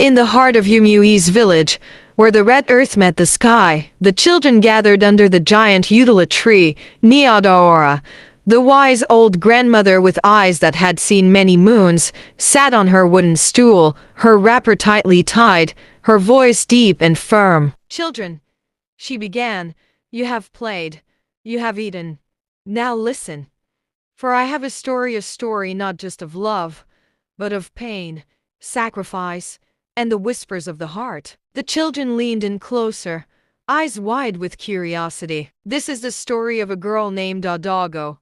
In the heart of Yumui's village, where the red earth met the sky, the children gathered under the giant Udala tree, Niadaora. The wise old grandmother with eyes that had seen many moons sat on her wooden stool, her wrapper tightly tied, her voice deep and firm. "Children," she began, "you have played, you have eaten. Now listen. For I have a story not just of love, but of pain, sacrifice, and the whispers of the heart." The children leaned in closer, eyes wide with curiosity. This is the story of a girl named Adago,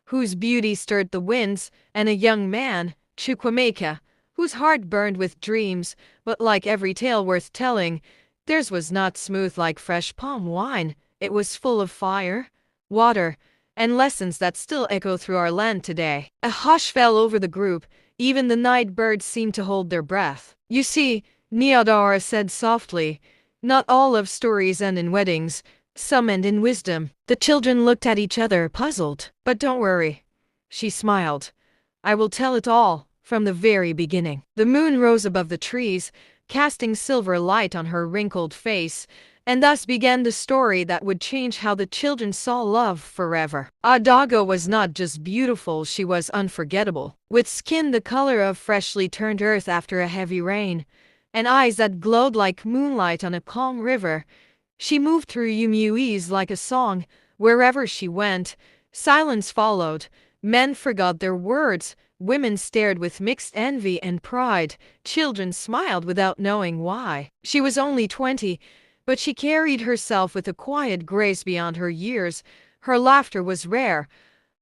whose beauty stirred the winds, and a young man, Chukwemeka, whose heart burned with dreams, but like every tale worth telling, theirs was not smooth like fresh palm wine. It was full of fire, water, and lessons that still echo through our land today. A hush fell over the group. Even the night birds seemed to hold their breath. "You see," Nyadara said softly, "not all love stories end in weddings. Some end in wisdom." The children looked at each other, puzzled. "But don't worry," she smiled. "I will tell it all, from the very beginning." The moon rose above the trees, casting silver light on her wrinkled face, and thus began the story that would change how the children saw love forever. Adago was not just beautiful, she was unforgettable. With skin the color of freshly turned earth after a heavy rain, and eyes that glowed like moonlight on a calm river, she moved through Yumuis like a song. Wherever she went, silence followed. Men forgot their words, women stared with mixed envy and pride, children smiled without knowing why. She was only 20, but she carried herself with a quiet grace beyond her years. Her laughter was rare,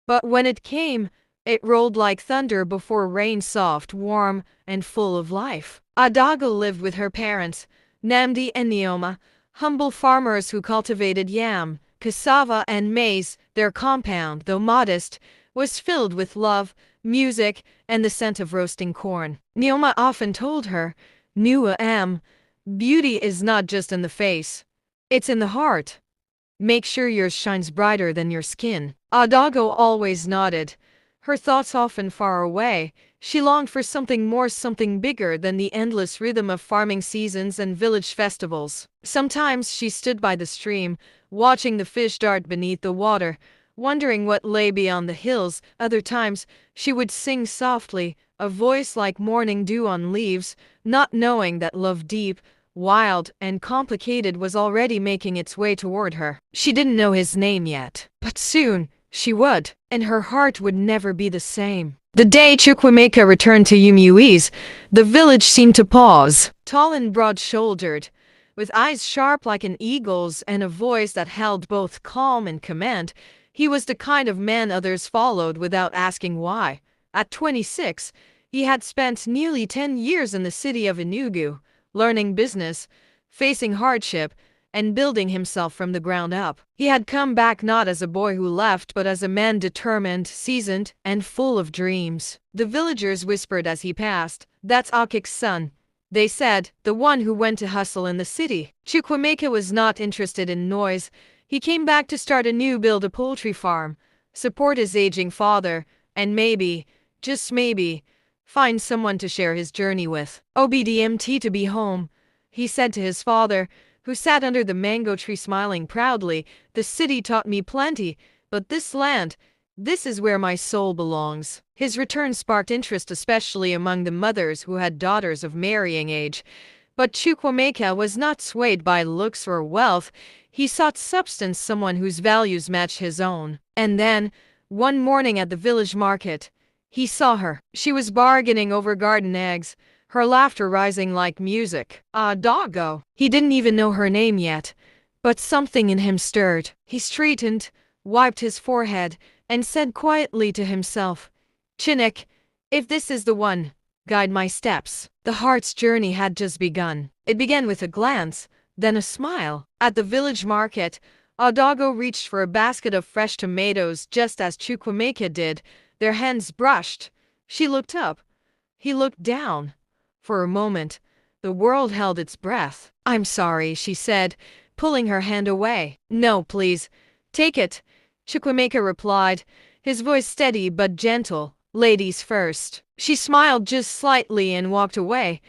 but when it came, it rolled like thunder before rain, soft, warm, and full of life. Adago lived with her parents, Namdi and Neoma, humble farmers who cultivated yam, cassava, and maize. Their compound, though modest, was filled with love, music, and the scent of roasting corn. Neoma often told her, "Nua am, beauty is not just in the face, it's in the heart. Make sure yours shines brighter than your skin." Adago always nodded, her thoughts often far away. She longed for something more, something bigger than the endless rhythm of farming seasons and village festivals. Sometimes she stood by the stream, watching the fish dart beneath the water, wondering what lay beyond the hills. Other times, she would sing softly, a voice like morning dew on leaves, not knowing that love deep, wild, and complicated was already making its way toward her. She didn't know his name yet, but soon she would, and her heart would never be the same. The day Chukwemeka returned to Yumui's, the village seemed to pause. Tall and broad-shouldered, with eyes sharp like an eagle's and a voice that held both calm and command, he was the kind of man others followed without asking why. At 26, he had spent nearly 10 years in the city of Enugu, learning business, facing hardship, and building himself from the ground up. He had come back not as a boy who left, but as a man determined, seasoned, and full of dreams. The villagers whispered as he passed, "That's Akik's son," they said, "the one who went to hustle in the city." Chukwemeka was not interested in noise. He came back to start anew, build a poultry farm, support his aging father, and maybe, just maybe, find someone to share his journey with. "Obdmt to be home," he said to his father, who sat under the mango tree smiling proudly. "The city taught me plenty, but this land, this is where my soul belongs." His return sparked interest, especially among the mothers who had daughters of marrying age. But Chukwemeka was not swayed by looks or wealth. He sought substance, someone whose values matched his own. And then, one morning at the village market, he saw her. She was bargaining over garden eggs, her laughter rising like music. Adago. He didn't even know her name yet, but something in him stirred. He straightened, wiped his forehead, and said quietly to himself, "Chinik, if this is the one, guide my steps." The heart's journey had just begun. It began with a glance, then a smile. At the village market, Adago reached for a basket of fresh tomatoes just as Chukwemeka did. Their hands brushed. She looked up. He looked down. For a moment, the world held its breath. "I'm sorry," she said, pulling her hand away. "No, please. Take it," Chukwemeka replied, his voice steady but gentle. "Ladies first." She smiled just slightly and walked away,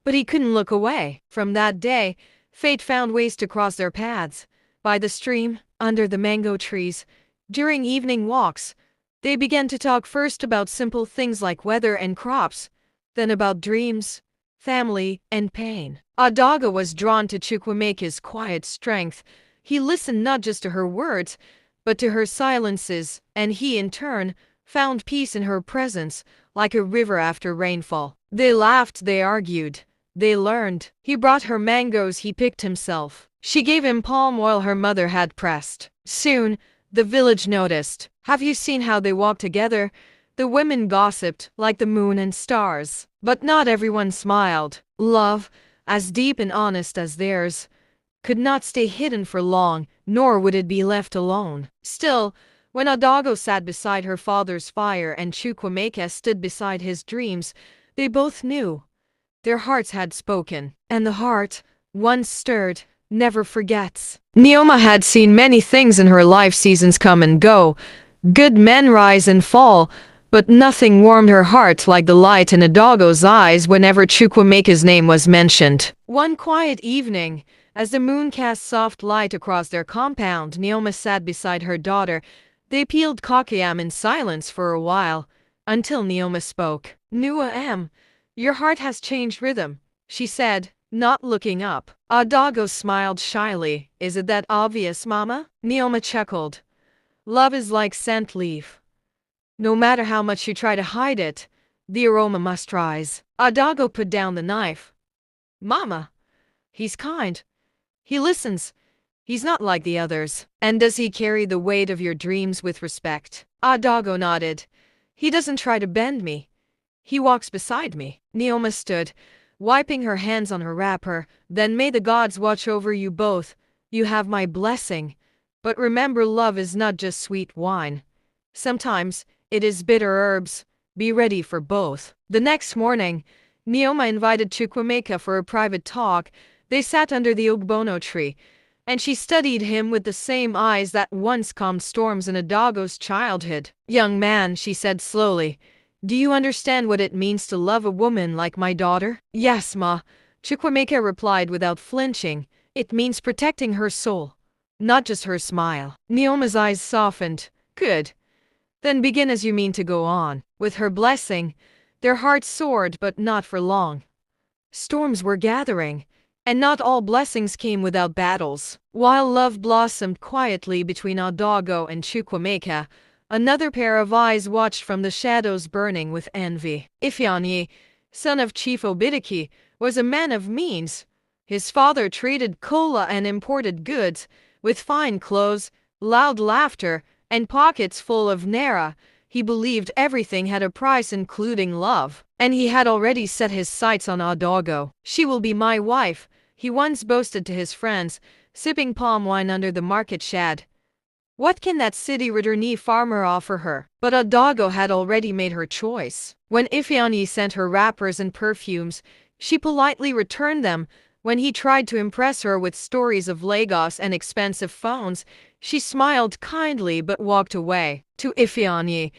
but he couldn't look away. From that day, fate found ways to cross their paths. By the stream, under the mango trees, during evening walks, they began to talk first about simple things like weather and crops, then about dreams, family, and pain. Adaga was drawn to Chukwuemeka's quiet strength. He listened not just to her words, but to her silences, and he, in turn, found peace in her presence, like a river after rainfall. They laughed, they argued, they learned. He brought her mangoes he picked himself. She gave him palm oil her mother had pressed. Soon, the village noticed. Have you seen how they walk together? The women gossiped, like the moon and stars. But not everyone smiled. Love, as deep and honest as theirs, could not stay hidden for long, nor would it be left alone. Still, when Adago sat beside her father's fire and Chukwuemeka stood beside his dreams, they both knew. Their hearts had spoken, and the heart, once stirred, never forgets. Neoma had seen many things in her life, seasons come and go, good men rise and fall, but nothing warmed her heart like the light in Adago's eyes whenever Chukwuemeka's name was mentioned. One quiet evening, as the moon cast soft light across their compound, Neoma sat beside her daughter. They peeled cockayam in silence for a while, until Neoma spoke. "Nua, your heart has changed rhythm," she said, not looking up. Adago smiled shyly. "Is it that obvious, Mama?" Neoma chuckled. "Love is like scent leaf. No matter how much you try to hide it, the aroma must rise." Adago put down the knife. "Mama, he's kind. He listens. He's not like the others." "And does he carry the weight of your dreams with respect?" Adago nodded. "He doesn't try to bend me. He walks beside me." Neoma stood, wiping her hands on her wrapper. "Then may the gods watch over you both. You have my blessing. But remember, love is not just sweet wine. Sometimes it is bitter herbs. Be ready for both." The next morning, Neoma invited Chukwuemeka for a private talk. They sat under the ogbono tree, and she studied him with the same eyes that once calmed storms in Adago's childhood. "Young man," she said slowly, "do you understand what it means to love a woman like my daughter?" "Yes, Ma," Chukwuemeka replied without flinching. "It means protecting her soul, not just her smile." Neoma's eyes softened. "Good. Then begin as you mean to go on." With her blessing, their hearts soared, but not for long. Storms were gathering, and not all blessings came without battles. While love blossomed quietly between Adago and Chukwuemeka, another pair of eyes watched from the shadows, burning with envy. Ifeanyi, son of Chief Obidiki, was a man of means. His father traded kola and imported goods, with fine clothes, loud laughter, and pockets full of naira. He believed everything had a price, including love, and he had already set his sights on Adago. "She will be my wife," he once boasted to his friends, sipping palm wine under the market shade. "What can that city Ridurni farmer offer her?" But Adago had already made her choice. When Ifeanyi sent her wrappers and perfumes, she politely returned them. When he tried to impress her with stories of Lagos and expensive phones, she smiled kindly but walked away. To Ifeanyi,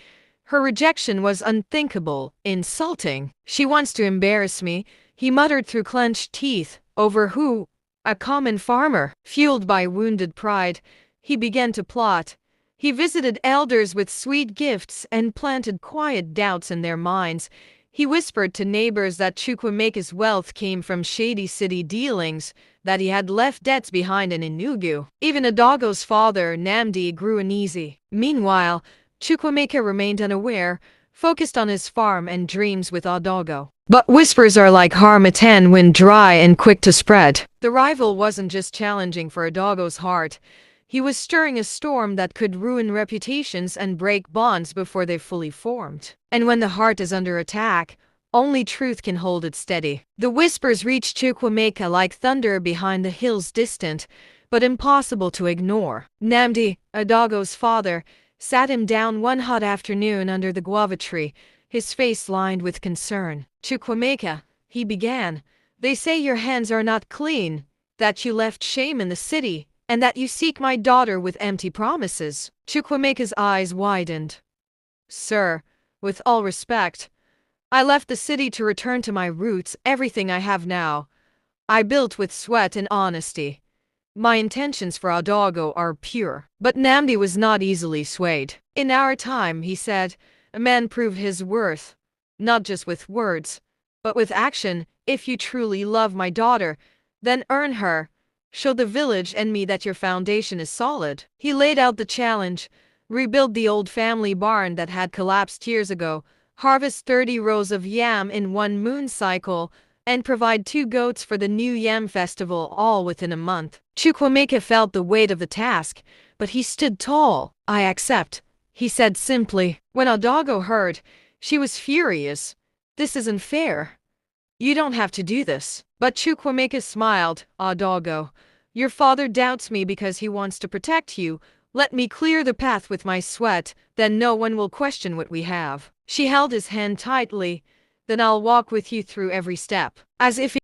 her rejection was unthinkable, insulting. "She wants to embarrass me," he muttered through clenched teeth. "Over who?" "A common farmer." Fueled by wounded pride, he began to plot. He visited elders with sweet gifts and planted quiet doubts in their minds. He whispered to neighbors that Chukwuemeka's wealth came from shady city dealings, that he had left debts behind in Enugu. Even Adago's father, Namdi, grew uneasy. Meanwhile, Chukwuemeka remained unaware, focused on his farm and dreams with Adago. But whispers are like harmattan wind, dry and quick to spread. The rival wasn't just challenging for Adago's heart. He was stirring a storm that could ruin reputations and break bonds before they fully formed. And when the heart is under attack, only truth can hold it steady. The whispers reached Chukwuemeka like thunder behind the hills, distant, but impossible to ignore. Namdi, Adago's father, sat him down one hot afternoon under the guava tree, his face lined with concern. "Chukwuemeka," he began, "they say your hands are not clean, that you left shame in the city, and that you seek my daughter with empty promises." Chukwuemeka's eyes widened. "Sir, with all respect, I left the city to return to my roots, everything I have now. I built with sweat and honesty. My intentions for Adago are pure. But Namdi was not easily swayed. In our time, he said, a man prove his worth, not just with words, but with action. If you truly love my daughter, then earn her. Show the village and me that your foundation is solid. He laid out the challenge: rebuild the old family barn that had collapsed years ago, harvest 30 rows of yam in one moon cycle, and provide 2 goats for the new yam festival, all within a month. Chukwuemeka felt the weight of the task, but he stood tall. I accept, he said simply. When Adago heard, she was furious. This isn't fair. You don't have to do this. But Chukwuemeka smiled. Adago, your father doubts me because he wants to protect you. Let me clear the path with my sweat, then no one will question what we have. She held his hand tightly. Then I'll walk with you through every step. As if